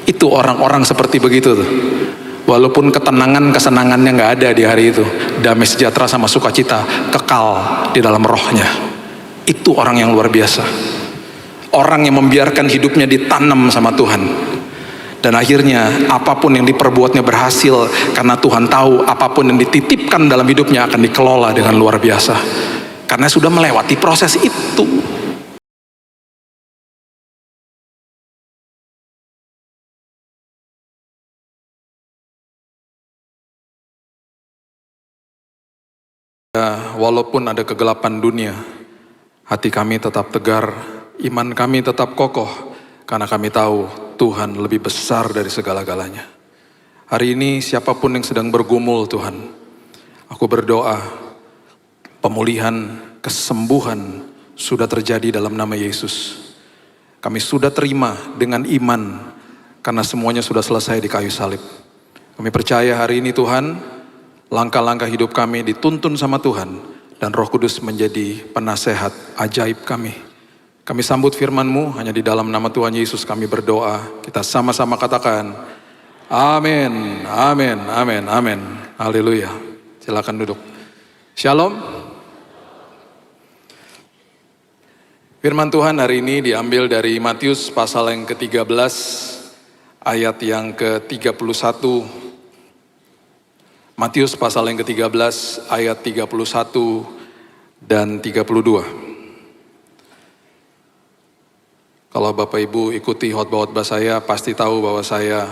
Itu orang-orang seperti begitu tuh. Walaupun ketenangan, kesenangannya nggak ada di hari itu, damai sejahtera sama sukacita kekal di dalam rohnya. Itu orang yang luar biasa. Orang yang membiarkan hidupnya ditanam sama Tuhan. Dan akhirnya apapun yang diperbuatnya berhasil, karena Tuhan tahu apapun yang dititipkan dalam hidupnya akan dikelola dengan luar biasa. Karena sudah melewati proses itu. Walaupun ada kegelapan dunia, hati kami tetap tegar, iman kami tetap kokoh, karena kami tahu Tuhan lebih besar dari segala-galanya. Hari ini siapapun yang sedang bergumul Tuhan, aku berdoa, pemulihan, kesembuhan sudah terjadi dalam nama Yesus. Kami sudah terima dengan iman, karena semuanya sudah selesai di kayu salib. Kami percaya hari ini Tuhan, langkah-langkah hidup kami dituntun sama Tuhan, dan Roh Kudus menjadi penasehat ajaib kami. Kami sambut firman-Mu, hanya di dalam nama Tuhan Yesus kami berdoa. Kita sama-sama katakan, amin, amin, amin, amin. Haleluya. Silakan duduk. Shalom. Firman Tuhan hari ini diambil dari Matius pasal yang ke-13, ayat yang ke-31. Matius pasal yang ke-13 ayat 31 dan 32. Kalau Bapak Ibu ikuti khotbah-khotbah saya, pasti tahu bahwa saya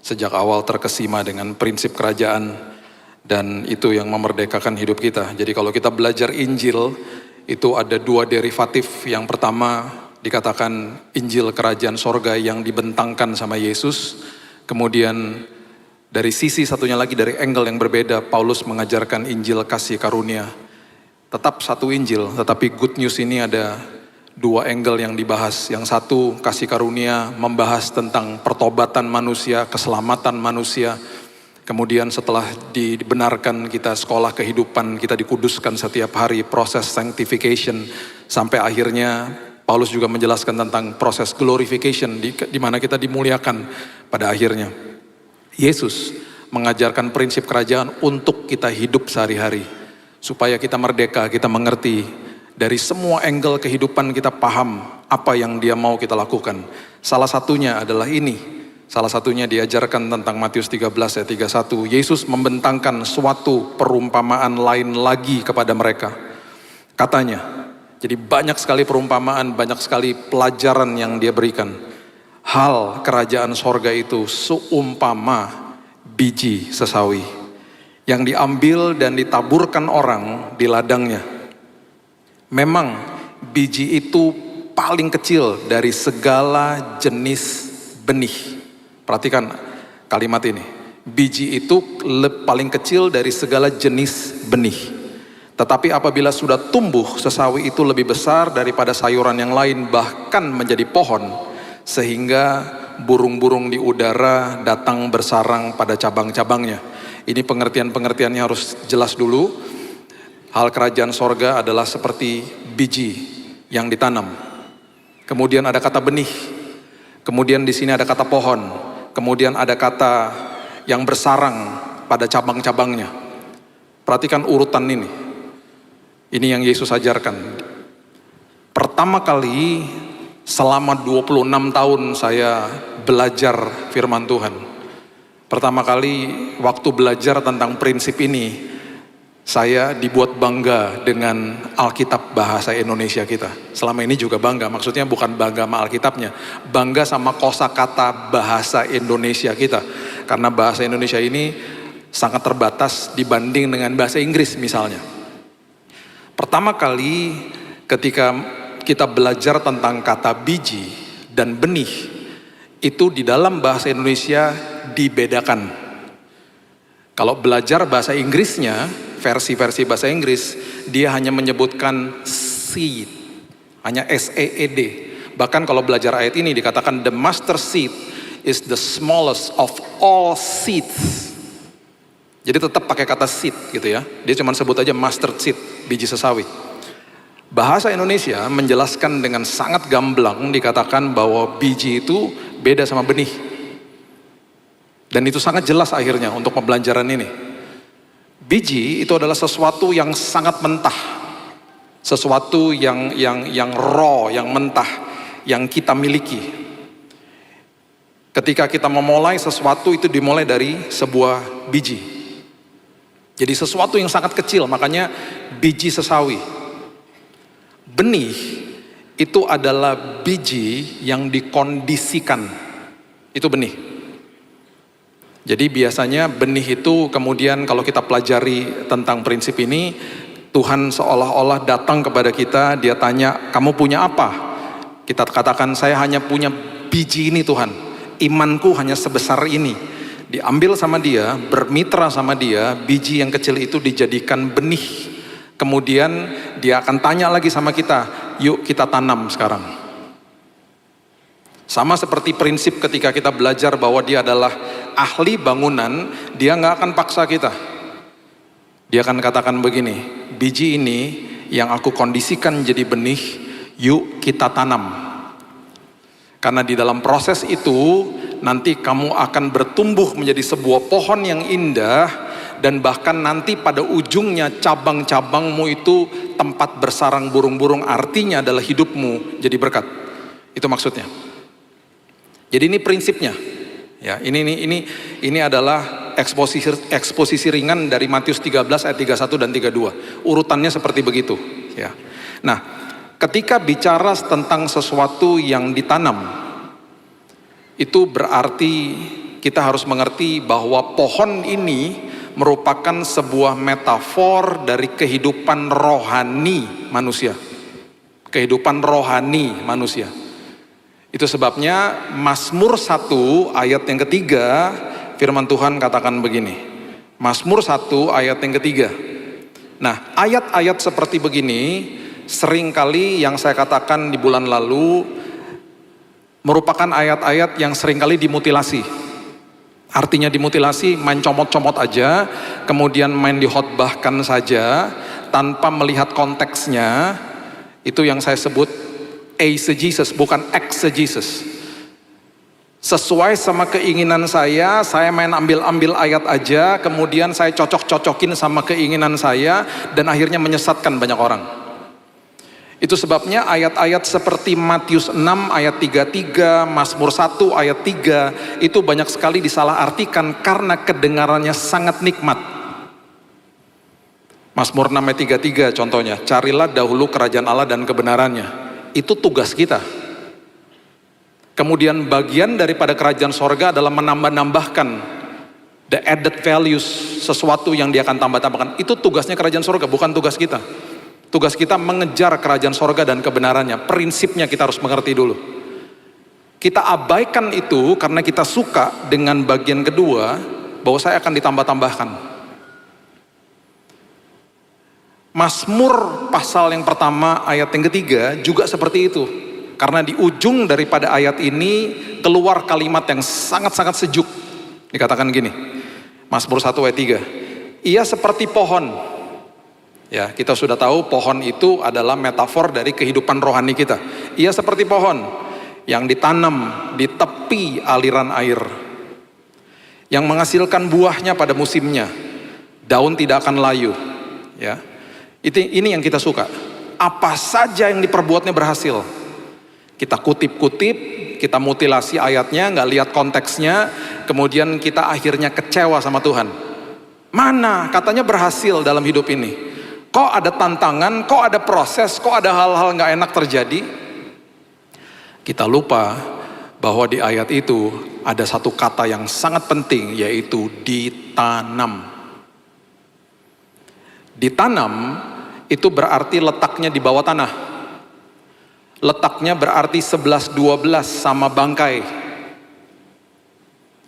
sejak awal terkesima dengan prinsip kerajaan, dan itu yang memerdekakan hidup kita. Jadi kalau kita belajar Injil, itu ada dua derivatif. Yang pertama dikatakan Injil kerajaan sorga yang dibentangkan sama Yesus. Kemudian dari sisi satunya lagi, dari angle yang berbeda, Paulus mengajarkan Injil kasih karunia. Tetap satu Injil, tetapi good news ini ada dua angle yang dibahas. Yang satu, kasih karunia, membahas tentang pertobatan manusia, keselamatan manusia. Kemudian setelah dibenarkan, kita sekolah kehidupan, kita dikuduskan setiap hari, proses sanctification. Sampai akhirnya Paulus juga menjelaskan tentang proses glorification, di mana kita dimuliakan pada akhirnya. Yesus mengajarkan prinsip kerajaan untuk kita hidup sehari-hari. Supaya kita merdeka, kita mengerti. Dari semua angle kehidupan kita paham apa yang Dia mau kita lakukan. Salah satunya adalah ini. Salah satunya diajarkan tentang Matius 13 ayat 31. Yesus membentangkan suatu perumpamaan lain lagi kepada mereka. Katanya, jadi banyak sekali perumpamaan, banyak sekali pelajaran yang Dia berikan. Hal kerajaan sorga itu seumpama biji sesawi yang diambil dan ditaburkan orang di ladangnya. Memang biji itu paling kecil dari segala jenis benih. Perhatikan kalimat ini. Biji itu paling kecil dari segala jenis benih. Tetapi apabila sudah tumbuh, sesawi itu lebih besar daripada sayuran yang lain, bahkan menjadi pohon, sehingga burung-burung di udara datang bersarang pada cabang-cabangnya. Ini pengertian-pengertiannya harus jelas dulu. Hal kerajaan sorga adalah seperti biji yang ditanam. Kemudian ada kata benih. Kemudian di sini ada kata pohon. Kemudian ada kata yang bersarang pada cabang-cabangnya. Perhatikan urutan ini. Ini yang Yesus ajarkan. Pertama kali selama 26 tahun saya belajar firman Tuhan. Pertama kali waktu belajar tentang prinsip ini, saya dibuat bangga dengan Alkitab bahasa Indonesia kita. Selama ini juga bangga, maksudnya bukan bangga sama Alkitabnya, bangga sama kosakata bahasa Indonesia kita. Karena bahasa Indonesia ini sangat terbatas dibanding dengan bahasa Inggris misalnya. Pertama kali ketika kita belajar tentang kata biji dan benih, itu di dalam bahasa Indonesia dibedakan. Kalau belajar bahasa Inggrisnya, versi-versi bahasa Inggris, dia hanya menyebutkan seed, hanya S-E-E-D. Bahkan kalau belajar ayat ini dikatakan the mustard seed is the smallest of all seeds. Jadi tetap pakai kata seed gitu ya. Dia cuma sebut aja mustard seed, biji sesawi. Bahasa Indonesia menjelaskan dengan sangat gamblang, dikatakan bahwa biji itu beda sama benih. Dan itu sangat jelas akhirnya untuk pembelajaran ini. Biji itu adalah sesuatu yang sangat mentah. Sesuatu yang raw, yang mentah, yang kita miliki. Ketika kita memulai sesuatu itu dimulai dari sebuah biji. Jadi sesuatu yang sangat kecil, makanya biji sesawi. Benih itu adalah biji yang dikondisikan. Itu benih. Jadi biasanya benih itu kemudian kalau kita pelajari tentang prinsip ini, Tuhan seolah-olah datang kepada kita, dia tanya, kamu punya apa? Kita katakan, saya hanya punya biji ini Tuhan. Imanku hanya sebesar ini. Diambil sama dia, bermitra sama dia, biji yang kecil itu dijadikan benih. Kemudian dia akan tanya lagi sama kita, yuk kita tanam sekarang. Sama seperti prinsip ketika kita belajar bahwa dia adalah ahli bangunan, dia nggak akan paksa kita. Dia akan katakan begini, biji ini yang aku kondisikan jadi benih, yuk kita tanam. Karena di dalam proses itu, nanti kamu akan bertumbuh menjadi sebuah pohon yang indah, dan bahkan nanti pada ujungnya cabang-cabangmu itu tempat bersarang burung-burung, artinya adalah hidupmu jadi berkat. Itu maksudnya. Jadi ini prinsipnya. Ya, ini adalah eksposisi ringan dari Matius 13 ayat 31 dan 32. Urutannya seperti begitu, ya. Nah, ketika bicara tentang sesuatu yang ditanam, itu berarti kita harus mengerti bahwa pohon ini merupakan sebuah metafor dari kehidupan rohani manusia. Kehidupan rohani manusia. Itu sebabnya Mazmur 1 ayat yang ketiga, firman Tuhan katakan begini. Mazmur 1 ayat yang ketiga. Nah, ayat-ayat seperti begini seringkali yang saya katakan di bulan lalu merupakan ayat-ayat yang seringkali dimutilasi. Artinya dimutilasi, main comot-comot aja, kemudian main dihotbahkan saja tanpa melihat konteksnya. Itu yang saya sebut eisegesis, bukan exegesis. Sesuai sama keinginan saya main ambil-ambil ayat aja, kemudian saya cocok-cocokin sama keinginan saya, dan akhirnya menyesatkan banyak orang. Itu sebabnya ayat-ayat seperti Matius 6 ayat 33, Mazmur 1 ayat 3, itu banyak sekali disalahartikan karena kedengarannya sangat nikmat. Mazmur 6 ayat 33 contohnya, carilah dahulu kerajaan Allah dan kebenarannya. Itu tugas kita. Kemudian bagian daripada kerajaan sorga adalah menambah-nambahkan the added values, sesuatu yang dia akan tambah-tambahkan. Itu tugasnya kerajaan sorga, bukan tugas kita. Tugas kita mengejar kerajaan sorga dan kebenarannya. Prinsipnya kita harus mengerti dulu. Kita abaikan itu karena kita suka dengan bagian kedua, bahwa saya akan ditambah-tambahkan. Mazmur pasal yang pertama ayat yang ketiga juga seperti itu. Karena di ujung daripada ayat ini keluar kalimat yang sangat-sangat sejuk. Dikatakan gini, Mazmur 1 ayat 3. Ia seperti pohon. Ya, kita sudah tahu pohon itu adalah metafor dari kehidupan rohani kita. Ia seperti pohon yang ditanam di tepi aliran air, yang menghasilkan buahnya pada musimnya. Daun tidak akan layu. Ya. Ini yang kita suka. Apa saja yang diperbuatnya berhasil. Kita kutip-kutip, kita mutilasi ayatnya, nggak lihat konteksnya, kemudian kita akhirnya kecewa sama Tuhan. Mana katanya berhasil dalam hidup ini? Kok ada tantangan, kok ada proses, kok ada hal-hal nggak enak terjadi? Kita lupa bahwa di ayat itu ada satu kata yang sangat penting, yaitu ditanam. Ditanam itu berarti letaknya di bawah tanah. Letaknya berarti 11-12 sama bangkai.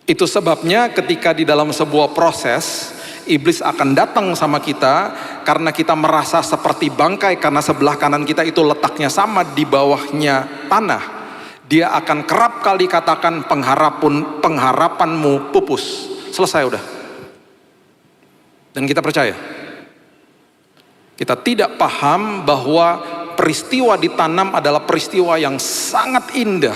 Itu sebabnya ketika di dalam sebuah proses, iblis akan datang sama kita karena kita merasa seperti bangkai, karena sebelah kanan kita itu letaknya sama di bawahnya tanah. Dia akan kerap kali katakan pengharapanmu pupus. Selesai udah. Dan kita percaya. Kita tidak paham bahwa peristiwa ditanam adalah peristiwa yang sangat indah.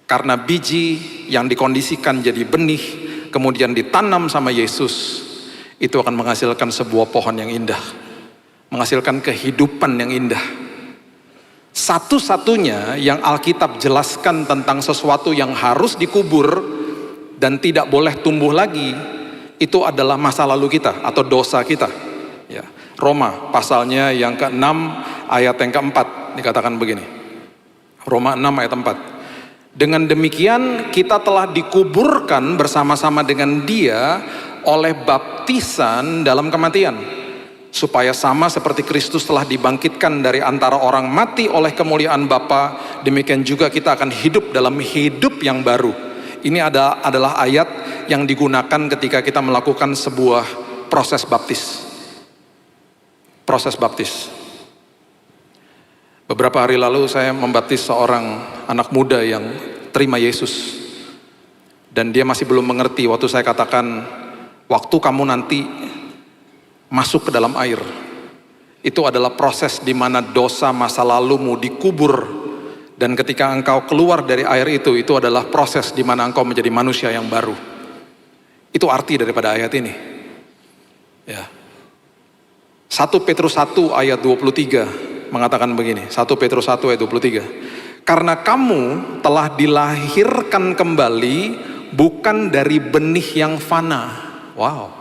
Karena biji yang dikondisikan jadi benih, kemudian ditanam sama Yesus, itu akan menghasilkan sebuah pohon yang indah, menghasilkan kehidupan yang indah. Satu-satunya yang Alkitab jelaskan tentang sesuatu yang harus dikubur dan tidak boleh tumbuh lagi, itu adalah masa lalu kita atau dosa kita. Ya. Roma pasalnya yang ke-6 ayat yang ke-4 dikatakan begini. Roma 6 ayat 4. Dengan demikian kita telah dikuburkan bersama-sama dengan Dia oleh baptisan dalam kematian, supaya sama seperti Kristus telah dibangkitkan dari antara orang mati oleh kemuliaan Bapa, demikian juga kita akan hidup dalam hidup yang baru. Ini adalah ayat yang digunakan ketika kita melakukan sebuah proses baptis. Proses baptis. Beberapa hari lalu saya membaptis seorang anak muda yang terima Yesus. Dan dia masih belum mengerti waktu saya katakan, waktu kamu nanti masuk ke dalam air, itu adalah proses di mana dosa masa lalumu dikubur. Dan ketika engkau keluar dari air itu adalah proses di mana engkau menjadi manusia yang baru. Itu arti daripada ayat ini. Ya. 1 Petrus 1 ayat 23 mengatakan begini, 1 Petrus 1 ayat 23. Karena kamu telah dilahirkan kembali bukan dari benih yang fana. Wow.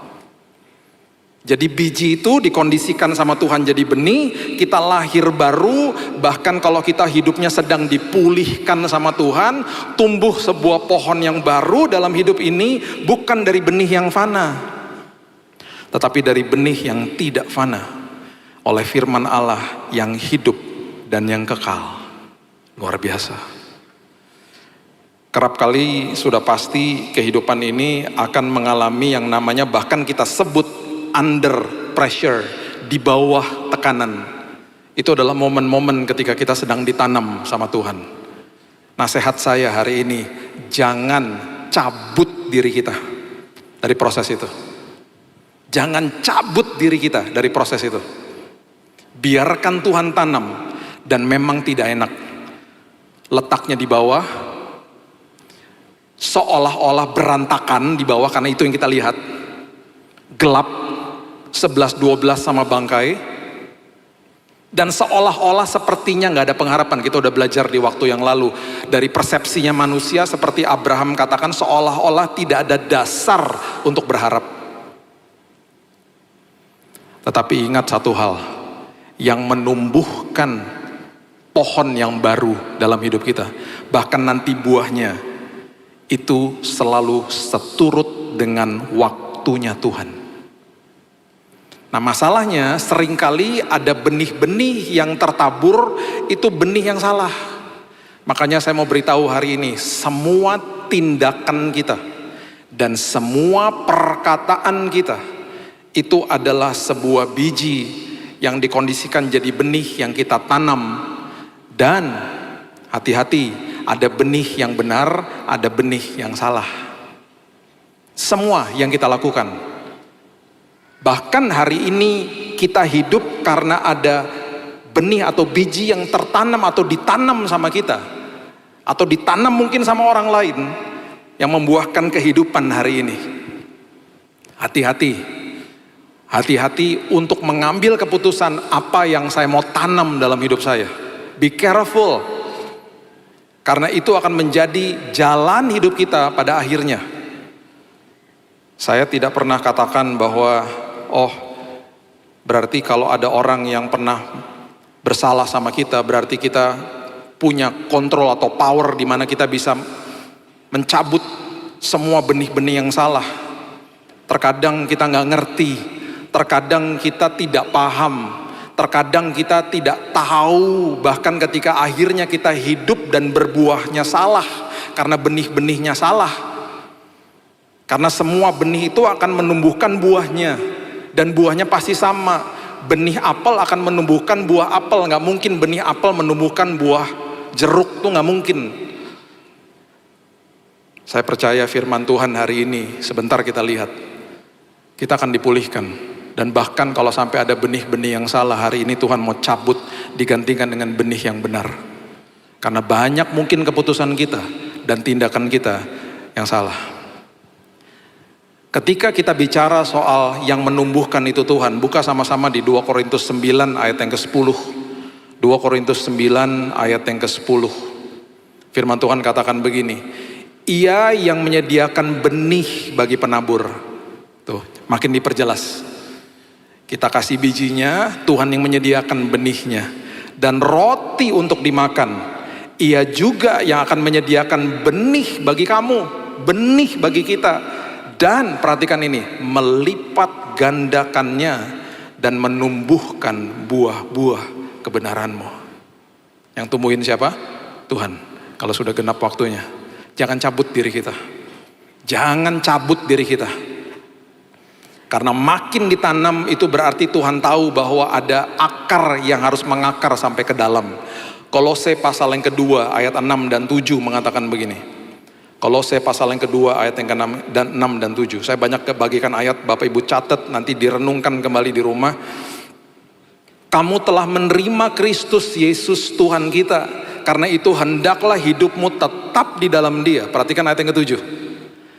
Jadi biji itu dikondisikan sama Tuhan jadi benih, kita lahir baru, bahkan kalau kita hidupnya sedang dipulihkan sama Tuhan, tumbuh sebuah pohon yang baru dalam hidup ini, bukan dari benih yang fana, tetapi dari benih yang tidak fana, oleh firman Allah yang hidup dan yang kekal. Luar biasa. Kerap kali sudah pasti kehidupan ini akan mengalami yang namanya bahkan kita sebut under pressure, di bawah tekanan. Itu adalah momen-momen ketika kita sedang ditanam sama Tuhan. Nasihat saya hari ini, jangan cabut diri kita dari proses itu. Jangan cabut diri kita dari proses itu. Biarkan Tuhan tanam, dan memang tidak enak. Letaknya di bawah, seolah-olah berantakan di bawah karena itu yang kita lihat. Gelap, 11-12 sama bangkai, dan seolah-olah sepertinya gak ada pengharapan. Kita udah belajar di waktu yang lalu, dari persepsinya manusia seperti Abraham katakan, seolah-olah tidak ada dasar untuk berharap. Tetapi ingat satu hal, yang menumbuhkan pohon yang baru dalam hidup kita, bahkan nanti buahnya itu selalu seturut dengan waktunya Tuhan. Nah masalahnya seringkali ada benih-benih yang tertabur, itu benih yang salah. Makanya saya mau beritahu hari ini, semua tindakan kita dan semua perkataan kita itu adalah sebuah biji yang dikondisikan jadi benih yang kita tanam. Dan hati-hati, ada benih yang benar, ada benih yang salah. Semua yang kita lakukan. Bahkan hari ini kita hidup karena ada benih atau biji yang tertanam atau ditanam sama kita, atau ditanam mungkin sama orang lain, yang membuahkan kehidupan hari ini. Hati-hati. Hati-hati untuk mengambil keputusan apa yang saya mau tanam dalam hidup saya. Be careful. Karena itu akan menjadi jalan hidup kita pada akhirnya. Saya tidak pernah katakan bahwa, oh berarti kalau ada orang yang pernah bersalah sama kita, berarti kita punya kontrol atau power di mana kita bisa mencabut semua benih-benih yang salah. Terkadang kita nggak ngerti. Terkadang kita tidak paham, terkadang kita tidak tahu, bahkan ketika akhirnya kita hidup dan berbuahnya salah, karena benih-benihnya salah. Karena semua benih itu akan menumbuhkan buahnya, dan buahnya pasti sama. Benih apel akan menumbuhkan buah apel, nggak mungkin benih apel menumbuhkan buah jeruk, tuh nggak mungkin. Saya percaya firman Tuhan hari ini, sebentar kita lihat, kita akan dipulihkan. Dan bahkan kalau sampai ada benih-benih yang salah, hari ini Tuhan mau cabut, digantikan dengan benih yang benar. Karena banyak mungkin keputusan kita dan tindakan kita yang salah. Ketika kita bicara soal yang menumbuhkan itu Tuhan, buka sama-sama di 2 Korintus 9 ayat yang ke-10. 2 Korintus 9 ayat yang ke-10. Firman Tuhan katakan begini, Ia yang menyediakan benih bagi penabur. Tuh, makin diperjelas. Kita kasih bijinya, Tuhan yang menyediakan benihnya. Dan roti untuk dimakan, Ia juga yang akan menyediakan benih bagi kamu, benih bagi kita. Dan perhatikan ini, melipat gandakannya dan menumbuhkan buah-buah kebenaranmu. Yang tumbuhin siapa? Tuhan. Kalau sudah genap waktunya, jangan cabut diri kita. Jangan cabut diri kita. Karena makin ditanam itu berarti Tuhan tahu bahwa ada akar yang harus mengakar sampai ke dalam. Kolose pasal yang kedua ayat 6 dan 7 mengatakan begini. Kolose pasal yang kedua ayat yang ke-6 dan 7. Saya banyak bagikan ayat, Bapak Ibu catat, nanti direnungkan kembali di rumah. Kamu telah menerima Kristus Yesus Tuhan kita. Karena itu hendaklah hidupmu tetap di dalam Dia. Perhatikan ayat yang ke-7.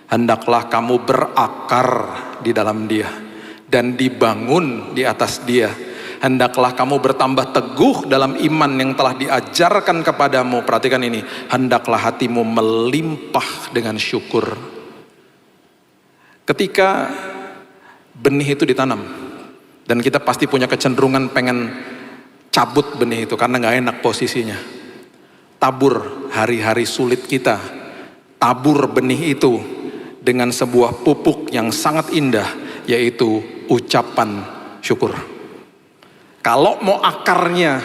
Hendaklah kamu berakar di dalam Dia dan dibangun di atas Dia. Hendaklah kamu bertambah teguh dalam iman yang telah diajarkan kepadamu. Perhatikan ini, hendaklah hatimu melimpah dengan syukur. Ketika benih itu ditanam, dan kita pasti punya kecenderungan pengen cabut benih itu karena gak enak posisinya. Tabur hari-hari sulit kita, tabur benih itu dengan sebuah pupuk yang sangat indah, yaitu ucapan syukur. Kalau mau akarnya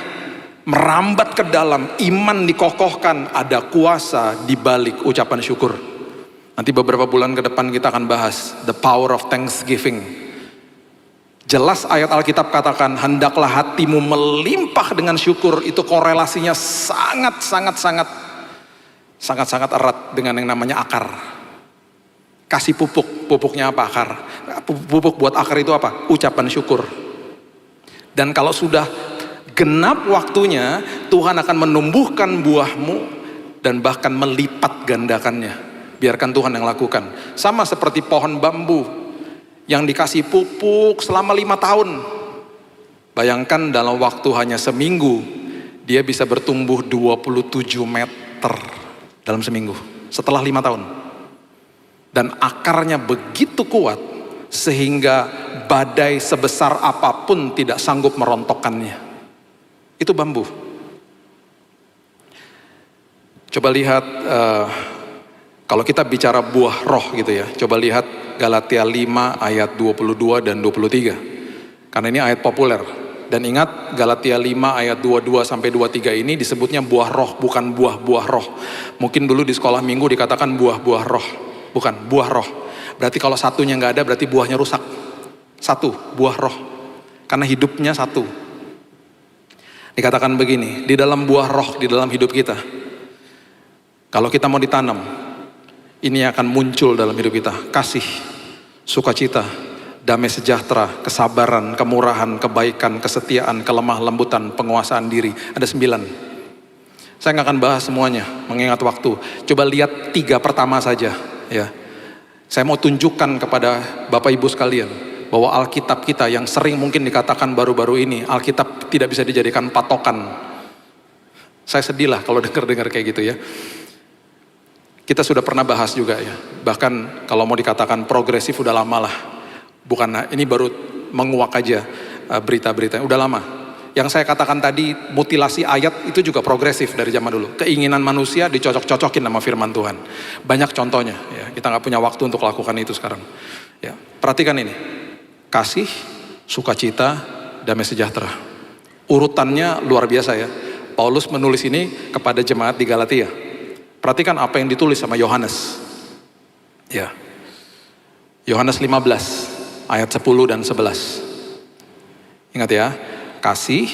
merambat ke dalam, iman dikokohkan, ada kuasa di balik ucapan syukur. Nanti beberapa bulan ke depan kita akan bahas the power of thanksgiving. Jelas ayat Alkitab katakan, hendaklah hatimu melimpah dengan syukur. Itu korelasinya sangat erat dengan yang namanya akar. Kasih pupuk, pupuknya apa? Akar. Pupuk buat akar itu apa? Ucapan syukur. Dan kalau sudah genap waktunya, Tuhan akan menumbuhkan buahmu dan bahkan melipat gandakannya. Biarkan Tuhan yang lakukan. Sama seperti pohon bambu yang dikasih pupuk selama 5 tahun. Bayangkan dalam waktu hanya seminggu, dia bisa bertumbuh 27 meter dalam seminggu. Setelah 5 tahun. Dan akarnya begitu kuat, sehingga badai sebesar apapun tidak sanggup merontokkannya. Itu bambu. Coba lihat, kalau kita bicara buah roh gitu ya, coba lihat Galatia 5 ayat 22 dan 23. Karena ini ayat populer. Dan ingat Galatia 5 ayat 22 sampai 23 ini disebutnya buah roh, bukan buah-buah roh. Mungkin dulu di sekolah minggu dikatakan buah-buah roh, bukan buah roh. Berarti kalau satunya nggak ada berarti buahnya rusak. Satu, buah roh. Karena hidupnya satu. Dikatakan begini, di dalam buah roh, di dalam hidup kita. Kalau kita mau ditanam, ini akan muncul dalam hidup kita. Kasih, sukacita, damai sejahtera, kesabaran, kemurahan, kebaikan, kesetiaan, kelemah lembutan, penguasaan diri. Ada 9. Saya nggak akan bahas semuanya, mengingat waktu. Coba lihat 3 pertama saja, ya. Saya mau tunjukkan kepada Bapak Ibu sekalian bahwa Alkitab kita yang sering mungkin dikatakan baru-baru ini, Alkitab tidak bisa dijadikan patokan. Saya sedih lah kalau dengar-dengar kayak gitu ya. Kita sudah pernah bahas juga ya. Bahkan kalau mau dikatakan progresif udah lama lah. Bukan, ini baru menguak aja berita-berita, udah lama. Yang saya katakan tadi, mutilasi ayat itu juga progresif dari zaman dulu. Keinginan manusia dicocok-cocokin sama firman Tuhan. Banyak contohnya, ya. Kita nggak punya waktu untuk lakukan itu sekarang. Ya, perhatikan ini. Kasih, sukacita, damai sejahtera. Urutannya luar biasa ya. Paulus menulis ini kepada jemaat di Galatia. Perhatikan apa yang ditulis sama Yohanes. Ya. Yohanes 15, ayat 10 dan 11. Ingat ya. Kasih,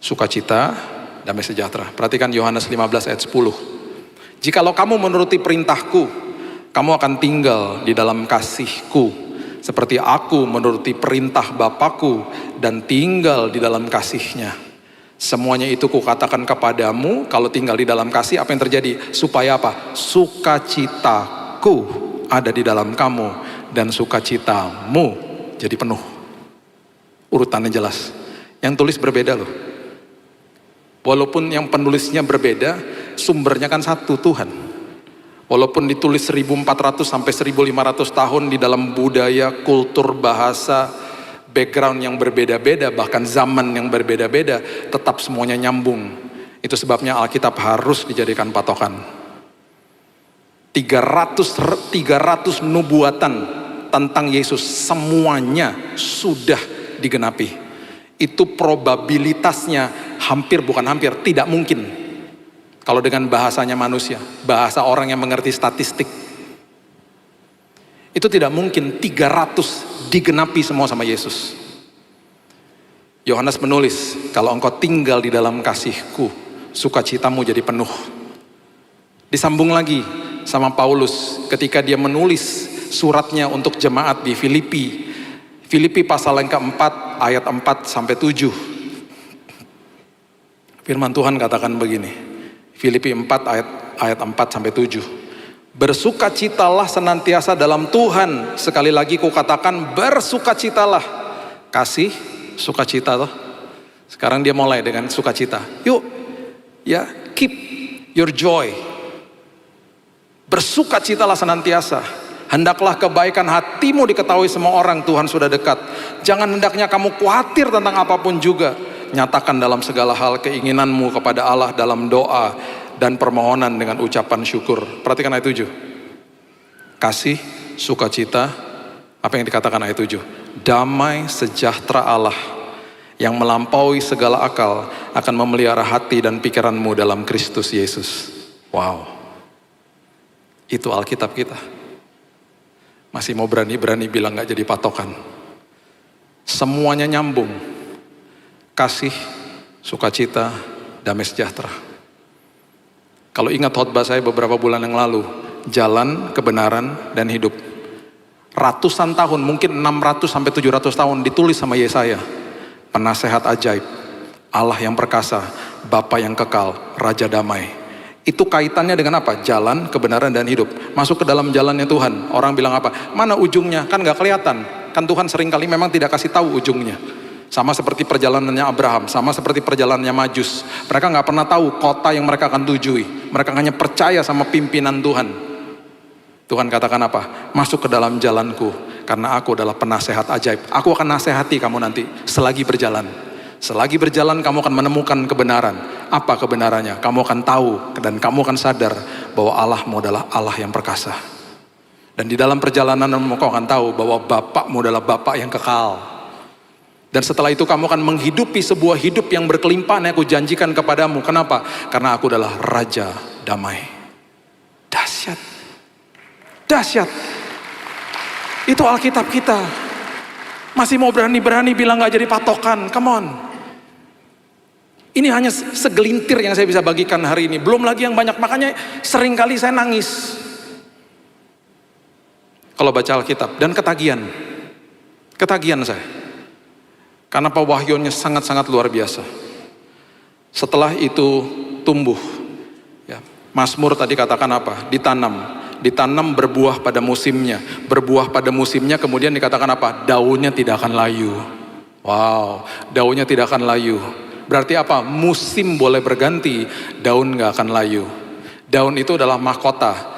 sukacita, damai sejahtera. Perhatikan Yohanes 15 ayat 10. Jikalau kamu menuruti perintahku, kamu akan tinggal di dalam kasihku. Seperti aku menuruti perintah Bapakku dan tinggal di dalam kasihnya. Semuanya itu kukatakan kepadamu, kalau tinggal di dalam kasih, apa yang terjadi? Supaya apa? Sukacitaku ada di dalam kamu, dan sukacitamu jadi penuh. Urutannya jelas. Yang tulis berbeda loh. Walaupun yang penulisnya berbeda, sumbernya kan satu, Tuhan. Walaupun ditulis 1400 sampai 1500 tahun di dalam budaya, kultur, bahasa, background yang berbeda-beda, bahkan zaman yang berbeda-beda, tetap semuanya nyambung. Itu sebabnya Alkitab harus dijadikan patokan. 300 nubuatan tentang Yesus semuanya sudah digenapi. Itu probabilitasnya tidak mungkin. Kalau dengan bahasanya manusia, bahasa orang yang mengerti statistik, itu tidak mungkin 300 digenapi semua sama Yesus. Yohanes menulis, kalau engkau tinggal di dalam kasihku, sukacitamu jadi penuh. Disambung lagi sama Paulus ketika dia menulis suratnya untuk jemaat di Filipi. Filipi pasal yang keempat, ayat 4 sampai 7. Firman Tuhan katakan begini. Filipi 4 ayat 4 sampai 7. Bersukacitalah senantiasa dalam Tuhan. Sekali lagi kukatakan bersukacitalah. Kasih, sukacita toh. Sekarang dia mulai dengan sukacita. Yuk, ya, keep your joy. Bersukacitalah senantiasa. Hendaklah kebaikan hatimu diketahui semua orang, Tuhan sudah dekat. Jangan hendaknya kamu khawatir tentang apapun juga. Nyatakan dalam segala hal keinginanmu kepada Allah dalam doa dan permohonan dengan ucapan syukur. Perhatikan ayat 7. Kasih, sukacita, apa yang dikatakan ayat 7? Damai sejahtera Allah yang melampaui segala akal akan memelihara hati dan pikiranmu dalam Kristus Yesus. Wow. Itu Alkitab kita. Masih mau berani-berani bilang gak jadi patokan. Semuanya nyambung. Kasih, sukacita, damai sejahtera. Kalau ingat khotbah saya beberapa bulan yang lalu, jalan, kebenaran, dan hidup. Ratusan tahun, mungkin 600 sampai 700 tahun ditulis sama Yesaya. Penasehat ajaib, Allah yang perkasa, Bapa yang kekal, Raja damai. Itu kaitannya dengan apa? Jalan, kebenaran, dan hidup. Masuk ke dalam jalannya Tuhan. Orang bilang apa? Mana ujungnya? Kan gak kelihatan. Kan Tuhan seringkali memang tidak kasih tahu ujungnya. Sama seperti perjalanannya Abraham, sama seperti perjalanannya Majus. Mereka gak pernah tahu kota yang mereka akan tujui. Mereka hanya percaya sama pimpinan Tuhan. Tuhan katakan apa? Masuk ke dalam jalanku, karena aku adalah penasehat ajaib. Aku akan nasihati kamu nanti selagi berjalan. Selagi berjalan kamu akan menemukan kebenaran. Apa kebenarannya? Kamu akan tahu dan kamu akan sadar bahwa Allahmu adalah Allah yang perkasa. Dan di dalam perjalanan kamu akan tahu bahwa Bapakmu adalah Bapak yang kekal. Dan setelah itu kamu akan menghidupi sebuah hidup yang berkelimpahan yang aku janjikan kepadamu. Kenapa? Karena aku adalah Raja damai. Dahsyat. Dahsyat. Itu Alkitab kita. Masih mau berani-berani bilang gak jadi patokan. Come on. Ini hanya segelintir yang saya bisa bagikan hari ini. Belum lagi yang banyak. Makanya sering kali saya nangis kalau baca Alkitab. Dan ketagihan. Ketagihan saya. Karena pewahyuannya sangat-sangat luar biasa. Setelah itu tumbuh. Ya, Mazmur tadi katakan apa? Ditanam. Ditanam berbuah pada musimnya. Berbuah pada musimnya kemudian dikatakan apa? Daunnya tidak akan layu. Wow, daunnya tidak akan layu. Berarti apa? Musim boleh berganti, daun gak akan layu. Daun itu adalah mahkota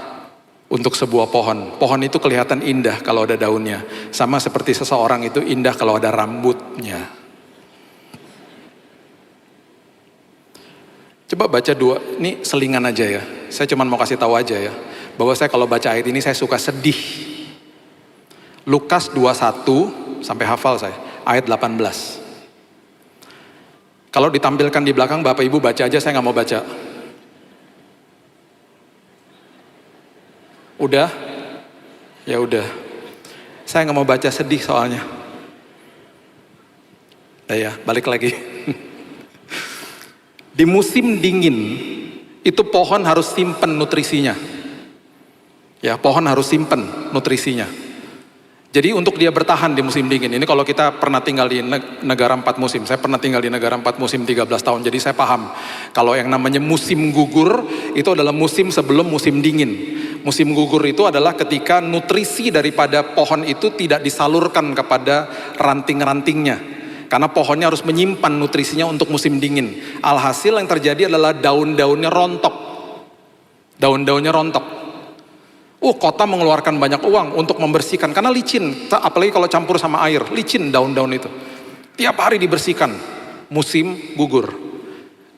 untuk sebuah pohon. Pohon itu kelihatan indah kalau ada daunnya. Sama seperti seseorang itu indah kalau ada rambutnya. Coba baca ini selingan aja ya. Saya cuma mau kasih tahu aja ya. Bahwa saya kalau baca ayat ini saya suka sedih. Lukas 21, sampai hafal saya. Ayat 18. Kalau ditampilkan di belakang Bapak Ibu baca aja, saya gak mau baca. Udah? Ya udah. Saya nggak mau baca sedih soalnya. Ya, balik lagi. Di musim dingin itu pohon harus simpen nutrisinya. Ya, pohon harus simpen nutrisinya. Jadi untuk dia bertahan di musim dingin, ini kalau kita pernah tinggal di negara 4 musim, saya pernah tinggal di negara 4 musim 13 tahun, jadi saya paham. Kalau yang namanya musim gugur, itu adalah musim sebelum musim dingin. Musim gugur itu adalah ketika nutrisi daripada pohon itu tidak disalurkan kepada ranting-rantingnya. Karena pohonnya harus menyimpan nutrisinya untuk musim dingin. Alhasil yang terjadi adalah daun-daunnya rontok. Daun-daunnya rontok. Kota mengeluarkan banyak uang untuk membersihkan karena licin, apalagi kalau campur sama air, licin daun-daun itu. Tiap hari dibersihkan, musim gugur.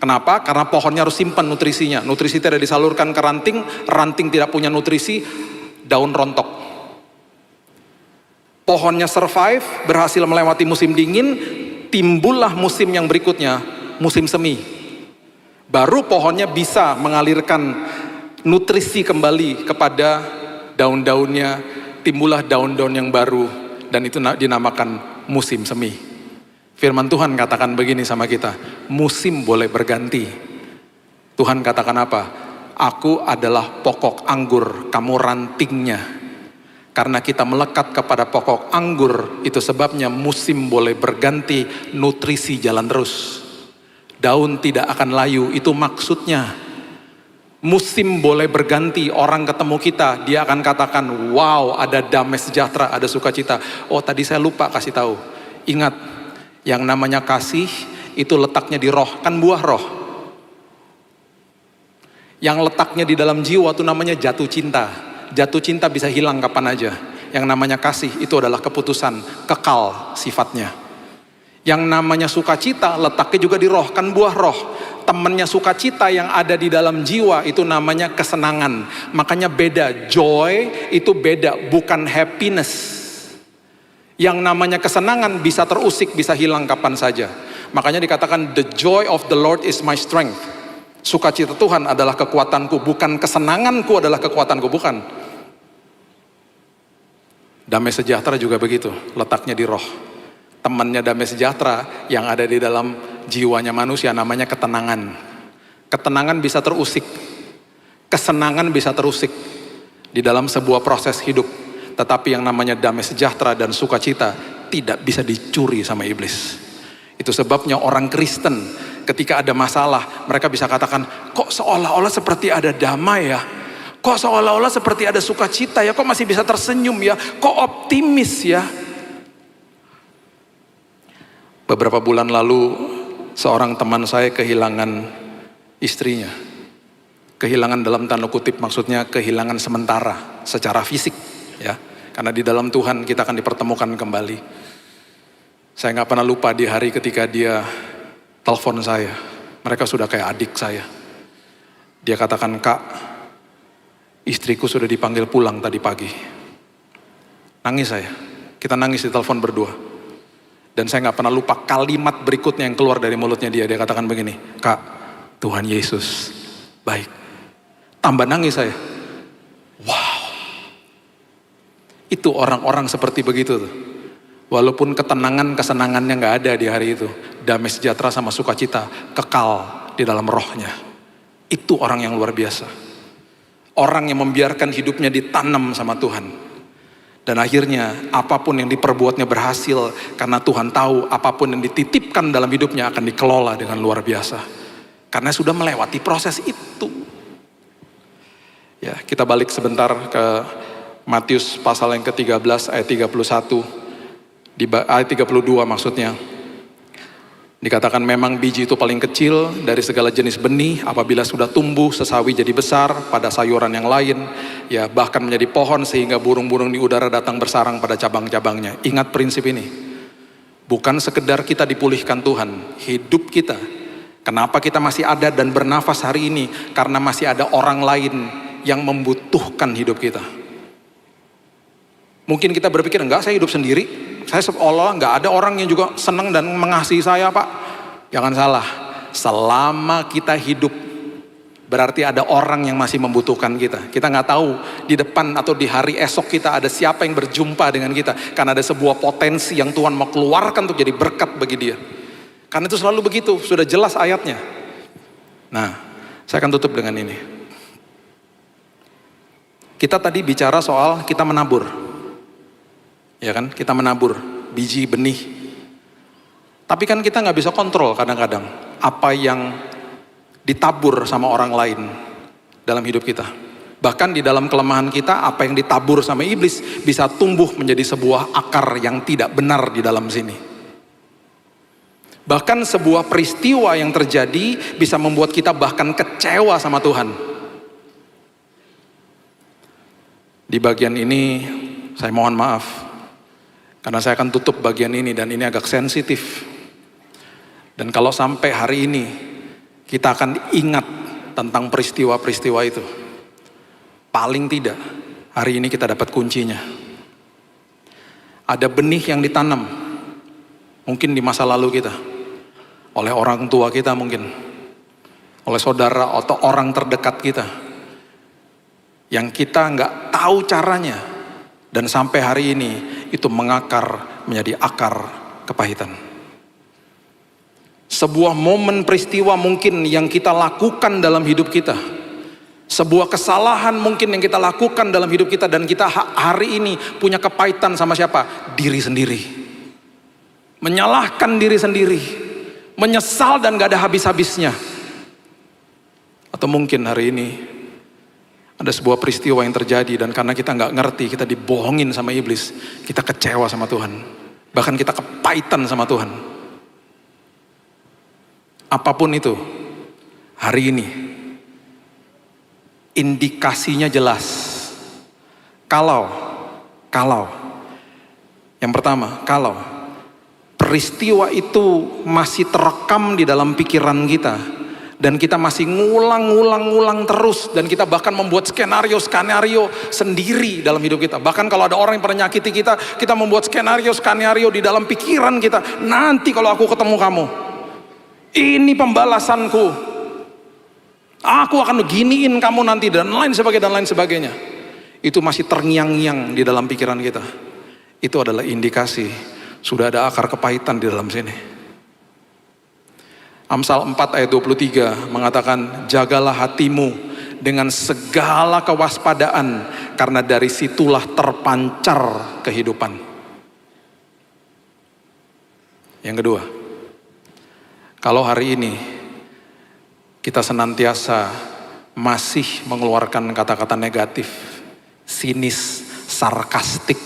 Kenapa? Karena pohonnya harus simpan nutrisinya. Nutrisi tidak disalurkan ke ranting, ranting tidak punya nutrisi, daun rontok. Pohonnya survive, berhasil melewati musim dingin, timbullah musim yang berikutnya, musim semi. Baru pohonnya bisa mengalirkan nutrisi kembali kepada daun-daunnya, timbullah daun-daun yang baru, dan itu dinamakan musim semi. Firman Tuhan katakan begini sama kita, musim boleh berganti. Tuhan katakan apa? Aku adalah pokok anggur, kamu rantingnya. Karena kita melekat kepada pokok anggur, itu sebabnya musim boleh berganti, nutrisi jalan terus. Daun tidak akan layu, itu maksudnya. Musim boleh berganti, orang ketemu kita, dia akan katakan, wow, ada damai sejahtera, ada sukacita. Oh, tadi saya lupa kasih tahu. Ingat, yang namanya kasih itu letaknya di roh, kan buah roh. Yang letaknya di dalam jiwa itu namanya jatuh cinta. Jatuh cinta bisa hilang kapan aja. Yang namanya kasih itu adalah keputusan, kekal sifatnya. Yang namanya sukacita letaknya juga di roh, kan buah roh. Temannya sukacita yang ada di dalam jiwa itu namanya kesenangan. Makanya beda, joy itu beda, bukan happiness. Yang namanya kesenangan bisa terusik, bisa hilang kapan saja. Makanya dikatakan the joy of the Lord is my strength. Sukacita Tuhan adalah kekuatanku, bukan kesenanganku adalah kekuatanku, bukan. Damai sejahtera juga begitu, letaknya di roh. Temannya damai sejahtera yang ada di dalam jiwanya manusia namanya ketenangan. Ketenangan bisa terusik, kesenangan bisa terusik di dalam sebuah proses hidup. Tetapi yang namanya damai sejahtera dan sukacita tidak bisa dicuri sama iblis. Itu sebabnya orang Kristen ketika ada masalah, mereka bisa katakan, kok seolah-olah seperti ada damai ya? Kok seolah-olah seperti ada sukacita ya? Kok masih bisa tersenyum ya? Kok optimis ya? Beberapa bulan lalu seorang teman saya kehilangan istrinya. Kehilangan dalam tanda kutip, maksudnya kehilangan sementara secara fisik ya. Karena di dalam Tuhan kita akan dipertemukan kembali. Saya nggak pernah lupa di hari ketika dia telepon saya. Mereka sudah kayak adik saya. Dia katakan, "Kak, istriku sudah dipanggil pulang tadi pagi." Nangis saya. Kita nangis di telepon berdua. Dan saya gak pernah lupa kalimat berikutnya yang keluar dari mulutnya dia. Dia katakan begini, "Kak, Tuhan Yesus baik." Tambah nangis saya. Wow. Itu orang-orang seperti begitu tuh. Walaupun ketenangan, kesenangannya gak ada di hari itu. Damai sejahtera sama sukacita kekal di dalam rohnya. Itu orang yang luar biasa. Orang yang membiarkan hidupnya ditanam sama Tuhan. Dan akhirnya apapun yang diperbuatnya berhasil karena Tuhan tahu apapun yang dititipkan dalam hidupnya akan dikelola dengan luar biasa. Karena sudah melewati proses itu. Ya, kita balik sebentar ke Matius pasal yang ke-13 ayat 31. Di ayat 32 maksudnya. Dikatakan memang biji itu paling kecil dari segala jenis benih, apabila sudah tumbuh sesawi jadi besar pada sayuran yang lain, ya bahkan menjadi pohon sehingga burung-burung di udara datang bersarang pada cabang-cabangnya. Ingat prinsip ini. Bukan sekedar kita dipulihkan Tuhan, hidup kita. Kenapa kita masih ada dan bernafas hari ini? Karena masih ada orang lain yang membutuhkan hidup kita. Mungkin kita berpikir, enggak, saya hidup sendiri. Saya seolah nggak ada orang yang juga senang dan mengasihi saya, Pak. Jangan salah. Selama kita hidup, berarti ada orang yang masih membutuhkan kita. Kita nggak tahu di depan atau di hari esok kita ada siapa yang berjumpa dengan kita. Karena ada sebuah potensi yang Tuhan mau keluarkan untuk jadi berkat bagi dia. Karena itu selalu begitu, sudah jelas ayatnya. Nah, saya akan tutup dengan ini. Kita tadi bicara soal kita menabur. Ya kan, kita menabur biji benih. Tapi kan kita nggak bisa kontrol kadang-kadang apa yang ditabur sama orang lain dalam hidup kita. Bahkan di dalam kelemahan kita, apa yang ditabur sama iblis bisa tumbuh menjadi sebuah akar yang tidak benar di dalam sini. Bahkan sebuah peristiwa yang terjadi bisa membuat kita bahkan kecewa sama Tuhan. Di bagian ini saya mohon maaf, karena saya akan tutup bagian ini dan ini agak sensitif. Dan kalau sampai hari ini kita akan ingat tentang peristiwa-peristiwa itu, paling tidak hari ini kita dapat kuncinya. Ada benih yang ditanam mungkin di masa lalu kita, oleh orang tua kita mungkin, oleh saudara atau orang terdekat kita, yang kita nggak tahu caranya, dan sampai hari ini itu mengakar menjadi akar kepahitan. Sebuah momen peristiwa mungkin yang kita lakukan dalam hidup kita, sebuah kesalahan mungkin yang kita lakukan dalam hidup kita, dan kita hari ini punya kepahitan sama siapa? Diri sendiri. Menyalahkan diri sendiri, menyesal dan gak ada habis-habisnya. Atau mungkin hari ini ada sebuah peristiwa yang terjadi, dan karena kita gak ngerti, kita dibohongin sama iblis, kita kecewa sama Tuhan, bahkan kita kepahitan sama Tuhan. Apapun itu, hari ini indikasinya jelas. Kalau yang pertama, kalau peristiwa itu masih terekam di dalam pikiran kita, dan kita masih ngulang terus, dan kita bahkan membuat skenario sendiri dalam hidup kita. Bahkan kalau ada orang yang pernah nyakiti kita, kita membuat skenario di dalam pikiran kita. Nanti kalau aku ketemu kamu, ini pembalasanku, aku akan giniin kamu nanti, dan lain sebagainya. Itu masih terngiang-ngiang di dalam pikiran kita. Itu adalah indikasi sudah ada akar kepahitan di dalam sini. Amsal 4 ayat 23 mengatakan, jagalah hatimu dengan segala kewaspadaan, karena dari situlah terpancar kehidupan. Yang kedua, kalau hari ini kita senantiasa masih mengeluarkan kata-kata negatif, sinis, sarkastik,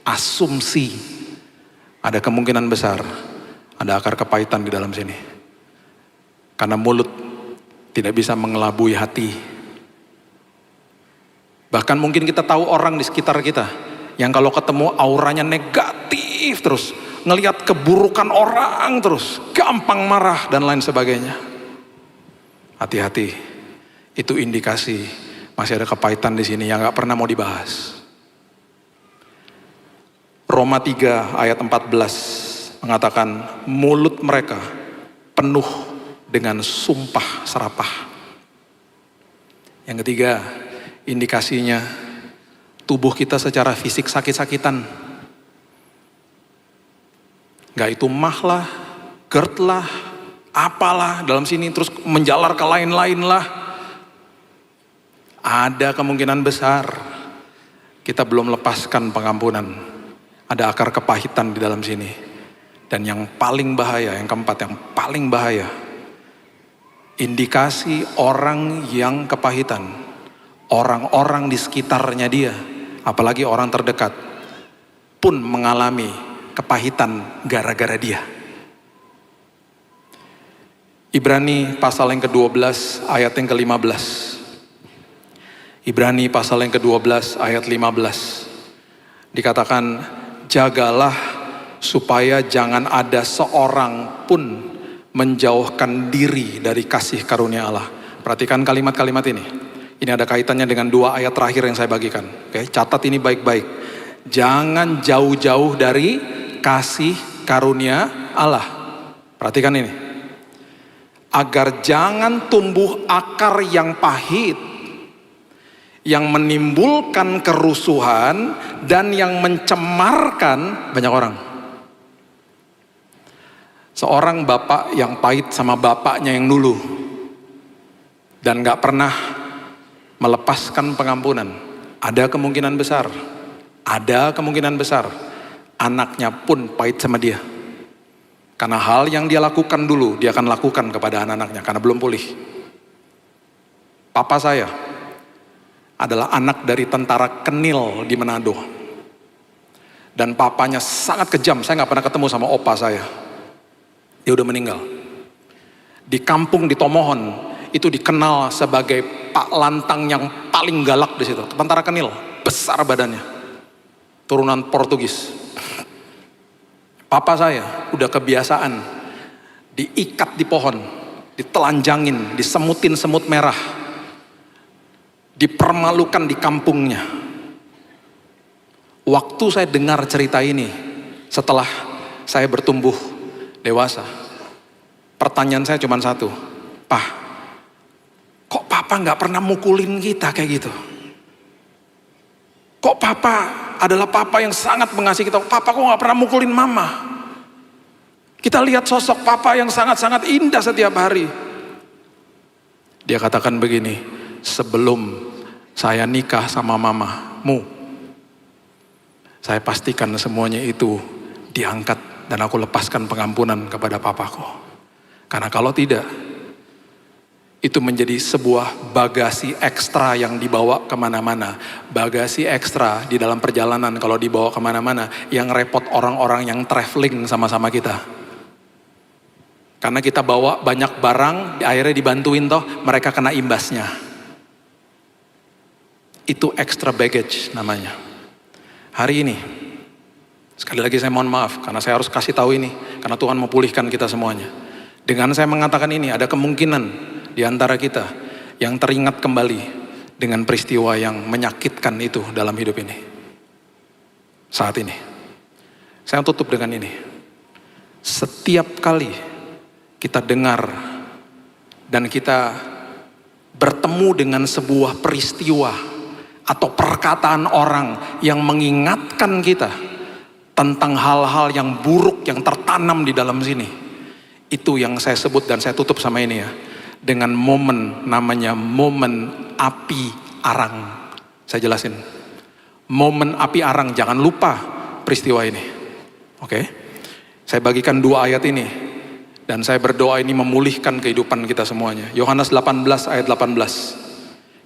asumsi, ada kemungkinan besar ada akar kepahitan di dalam sini. Karena mulut tidak bisa mengelabui hati. Bahkan mungkin kita tahu orang di sekitar kita yang kalau ketemu auranya negatif terus, ngelihat keburukan orang terus, gampang marah dan lain sebagainya. Hati-hati, itu indikasi masih ada kepahitan di sini yang gak pernah mau dibahas. Roma 3 ayat 14 mengatakan, mulut mereka penuh dengan sumpah serapah. Yang ketiga, indikasinya tubuh kita secara fisik sakit-sakitan. Gak itu mah lah, GERD lah, apalah dalam sini, terus menjalar ke lain-lain lah. Ada kemungkinan besar kita belum lepaskan pengampunan. Ada akar kepahitan di dalam sini. Dan yang paling bahaya, yang keempat, yang paling bahaya, indikasi orang yang kepahitan, orang-orang di sekitarnya dia, apalagi orang terdekat, pun mengalami kepahitan gara-gara dia. Ibrani pasal yang ke-12 ayat yang ke-15. Ibrani pasal yang ke-12 ayat 15. Dikatakan, jagalah supaya jangan ada seorang pun menjauhkan diri dari kasih karunia Allah. Perhatikan kalimat-kalimat ini. Ini ada kaitannya dengan dua ayat terakhir yang saya bagikan. Oke, catat ini baik-baik. Jangan jauh-jauh dari kasih karunia Allah. Perhatikan ini. Agar jangan tumbuh akar yang pahit, yang menimbulkan kerusuhan dan yang mencemarkan banyak orang. Seorang bapak yang pahit sama bapaknya yang dulu dan gak pernah melepaskan pengampunan, ada kemungkinan besar anaknya pun pahit sama dia. Karena hal yang dia lakukan dulu, dia akan lakukan kepada anak-anaknya karena belum pulih. Papa saya adalah anak dari tentara Kenil di Manado. Dan papanya sangat kejam, saya gak pernah ketemu sama opa saya. Dia udah meninggal. Di kampung di Tomohon, itu dikenal sebagai Pak Lantang yang paling galak di situ. Tentara Kenil, besar badannya. Turunan Portugis. Papa saya udah kebiasaan diikat di pohon, ditelanjangin, disemutin semut merah, dipermalukan di kampungnya. Waktu saya dengar cerita ini, setelah saya bertumbuh dewasa, pertanyaan saya cuma satu, "Pak, kok papa gak pernah mukulin kita kayak gitu? Kok papa adalah papa yang sangat mengasihi kita, papa kok gak pernah mukulin mama? Kita lihat sosok papa yang sangat-sangat indah setiap hari." Dia katakan begini, "Sebelum saya nikah sama mamamu, saya pastikan semuanya itu diangkat dan aku lepaskan pengampunan kepada papaku. Karena kalau tidak, itu menjadi sebuah bagasi ekstra yang dibawa kemana-mana. Bagasi ekstra di dalam perjalanan kalau dibawa kemana-mana, yang repot orang-orang yang traveling sama-sama kita. Karena kita bawa banyak barang, akhirnya dibantuin toh, mereka kena imbasnya. Itu extra baggage namanya. Hari ini, sekali lagi saya mohon maaf, karena saya harus kasih tahu ini, karena Tuhan mau pulihkan kita semuanya. Dengan saya mengatakan ini, ada kemungkinan di antara kita yang teringat kembali dengan peristiwa yang menyakitkan itu dalam hidup ini. Saat ini, saya tutup dengan ini. Setiap kali kita dengar dan kita bertemu dengan sebuah peristiwa atau perkataan orang yang mengingatkan kita tentang hal-hal yang buruk yang tertanam di dalam sini, itu yang saya sebut dan saya tutup sama ini ya, dengan momen namanya momen api arang. Saya jelasin. Momen api arang, jangan lupa peristiwa ini. Oke? Saya bagikan 2 ayat ini dan saya berdoa ini memulihkan kehidupan kita semuanya. Yohanes 18 ayat 18.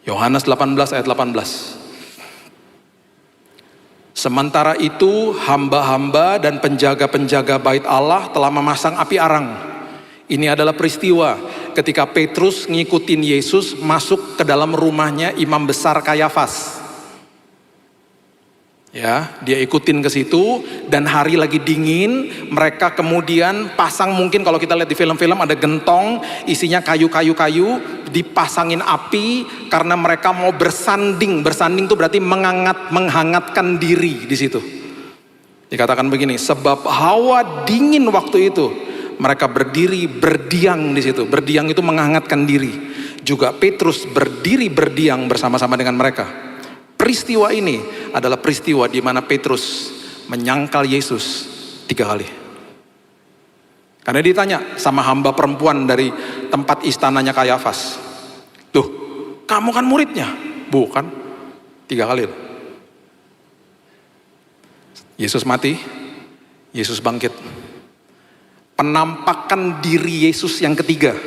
Yohanes 18 ayat 18. Sementara itu hamba-hamba dan penjaga-penjaga bait Allah telah memasang api arang. Ini adalah peristiwa ketika Petrus ngikutin Yesus masuk ke dalam rumahnya imam besar Kayafas. Ya, dia ikutin ke situ dan hari lagi dingin, mereka kemudian pasang, mungkin kalau kita lihat di film-film ada gentong isinya kayu-kayu, dipasangin api karena mereka mau bersanding. Bersanding itu berarti menghangatkan diri di situ. Dikatakan begini, sebab hawa dingin waktu itu, mereka berdiri berdiam di situ. Berdiam itu menghangatkan diri. Juga Petrus berdiri berdiam bersama-sama dengan mereka. Peristiwa ini adalah peristiwa di mana Petrus menyangkal Yesus 3 kali. Karena ditanya sama hamba perempuan dari tempat istananya Kayafas. "Tuh, kamu kan muridnya?" "Bukan." 3 kali. Yesus mati, Yesus bangkit. Penampakan diri Yesus yang ketiga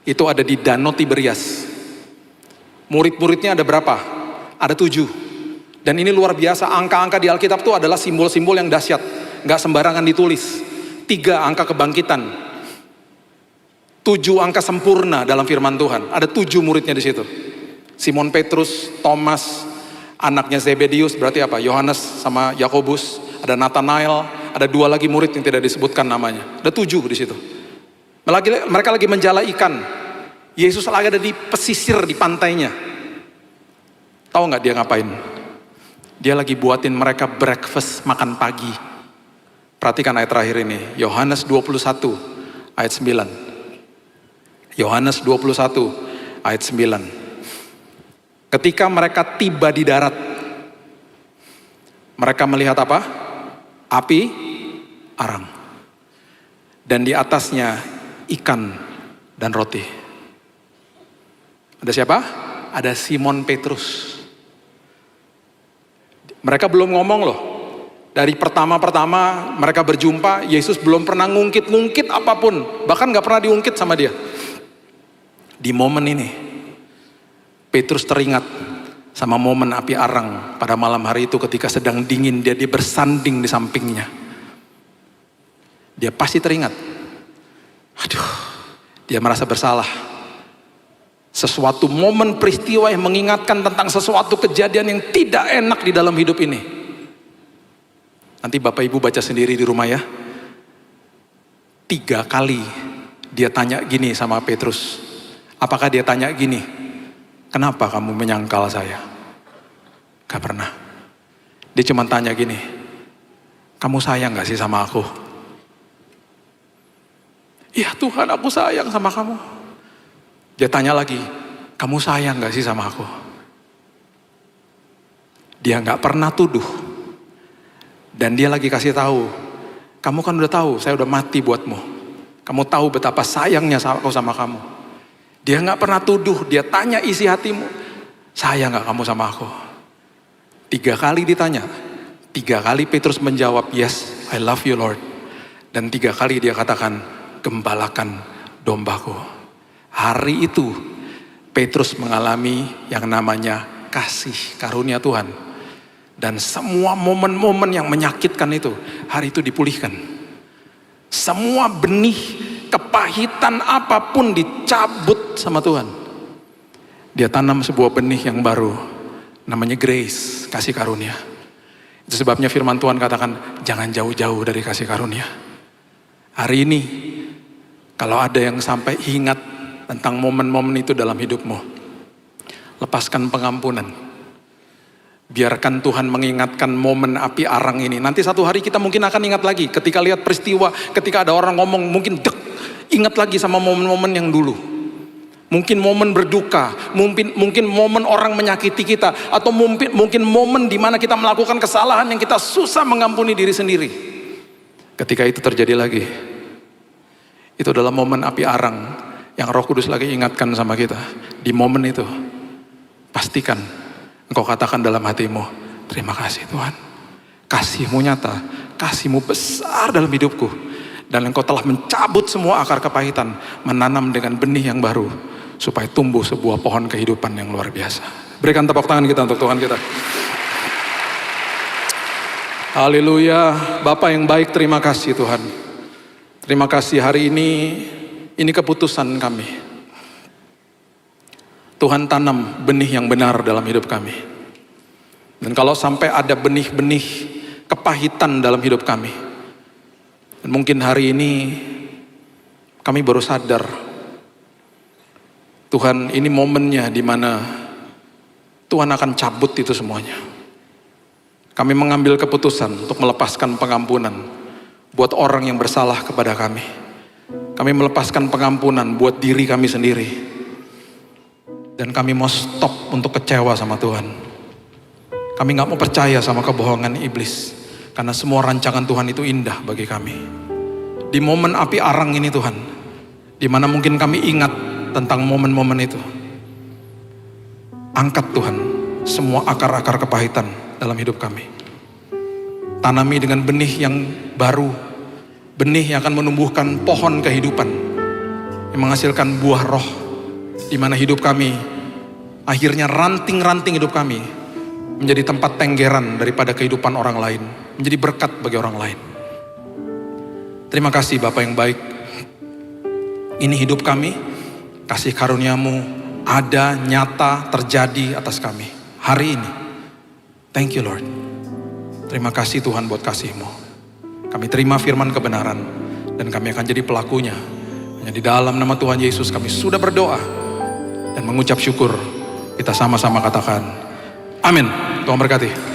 itu ada di Danau Tiberias. Murid-muridnya ada berapa? Ada 7. Dan ini luar biasa, angka-angka di Alkitab itu adalah simbol-simbol yang dahsyat, gak sembarangan ditulis. 3 angka kebangkitan, 7 angka sempurna dalam firman Tuhan. Ada 7 muridnya di situ. Simon Petrus, Thomas, anaknya Zebedius, berarti apa? Yohanes sama Yakobus. Ada Nathanael, ada 2 lagi murid yang tidak disebutkan namanya. Ada 7 di situ. Mereka lagi menjala ikan. Yesus lagi ada di pesisir di pantainya. Tahu nggak dia ngapain? Dia lagi buatin mereka breakfast, makan pagi. Perhatikan ayat terakhir ini, Yohanes 21 ayat 9. Yohanes 21 ayat 9. Ketika mereka tiba di darat, mereka melihat apa? Api arang. Dan di atasnya ikan dan roti. Ada siapa? Ada Simon Petrus. Mereka belum ngomong loh. Dari pertama-pertama mereka berjumpa, Yesus belum pernah ngungkit-ngungkit apapun. Bahkan gak pernah diungkit sama dia. Di momen ini, Petrus teringat sama momen api arang pada malam hari itu ketika sedang dingin, dia bersanding di sampingnya. Dia pasti teringat. Aduh, dia merasa bersalah. Sesuatu momen peristiwa yang mengingatkan tentang sesuatu kejadian yang tidak enak di dalam hidup ini. Nanti Bapak Ibu baca sendiri di rumah ya. 3 kali dia tanya gini sama Petrus. Apakah dia tanya gini? Kenapa kamu menyangkal saya? Gak pernah. Dia cuma tanya gini. Kamu sayang gak sih sama aku? Iya Tuhan, aku sayang sama kamu. Dia tanya lagi. Kamu sayang gak sih sama aku? Dia gak pernah tuduh. Dan dia lagi kasih tahu, kamu kan udah tahu, saya udah mati buatmu. Kamu tahu betapa sayangnya aku sama kamu. Dia gak pernah tuduh, dia tanya isi hatimu, sayang gak kamu sama aku? 3 kali ditanya, 3 kali Petrus menjawab, yes, I love you Lord. Dan 3 kali dia katakan, gembalakan dombaku. Hari itu, Petrus mengalami yang namanya kasih karunia Tuhan. Dan semua momen-momen yang menyakitkan itu, hari itu dipulihkan. Semua benih kepahitan apapun dicabut sama Tuhan. Dia tanam sebuah benih yang baru, namanya grace, kasih karunia. Itu sebabnya firman Tuhan katakan, jangan jauh-jauh dari kasih karunia. Hari ini, kalau ada yang sampai ingat tentang momen-momen itu dalam hidupmu, lepaskan pengampunan. Biarkan Tuhan mengingatkan momen api arang ini. Nanti satu hari kita mungkin akan ingat lagi. Ketika lihat peristiwa, ketika ada orang ngomong, mungkin ingat lagi sama momen-momen yang dulu. Mungkin momen berduka, mungkin momen orang menyakiti kita, atau mungkin momen di mana kita melakukan kesalahan yang kita susah mengampuni diri sendiri. Ketika itu terjadi lagi, itu adalah momen api arang yang Roh Kudus lagi ingatkan sama kita. Di momen itu, pastikan engkau katakan dalam hatimu, terima kasih Tuhan. Kasih-Mu nyata, kasih-Mu besar dalam hidupku. Dan engkau telah mencabut semua akar kepahitan, menanam dengan benih yang baru, supaya tumbuh sebuah pohon kehidupan yang luar biasa. Berikan tepuk tangan kita untuk Tuhan kita. Haleluya. Bapak yang baik, terima kasih Tuhan. Terima kasih hari ini keputusan kami. Tuhan tanam benih yang benar dalam hidup kami. Dan kalau sampai ada benih-benih kepahitan dalam hidup kami, dan mungkin hari ini kami baru sadar, Tuhan, ini momennya di mana Tuhan akan cabut itu semuanya. Kami mengambil keputusan untuk melepaskan pengampunan buat orang yang bersalah kepada kami. Kami melepaskan pengampunan buat diri kami sendiri. Dan kami mau stop untuk kecewa sama Tuhan. Kami gak mau percaya sama kebohongan iblis. Karena semua rancangan Tuhan itu indah bagi kami. Di momen api arang ini Tuhan, di mana mungkin kami ingat tentang momen-momen itu. Angkat Tuhan semua akar-akar kepahitan dalam hidup kami. Tanami dengan benih yang baru. Benih yang akan menumbuhkan pohon kehidupan. Yang menghasilkan buah roh. Di mana hidup kami, akhirnya ranting-ranting hidup kami menjadi tempat tenggeran daripada kehidupan orang lain, menjadi berkat bagi orang lain. Terima kasih Bapa yang baik. Ini hidup kami, kasih karunia-Mu ada, nyata, terjadi atas kami hari ini. Thank you Lord. Terima kasih Tuhan buat kasih-Mu. Kami terima firman kebenaran dan kami akan jadi pelakunya. Hanya di dalam nama Tuhan Yesus kami sudah berdoa dan mengucap syukur. Kita sama-sama katakan amin. Tuhan berkati.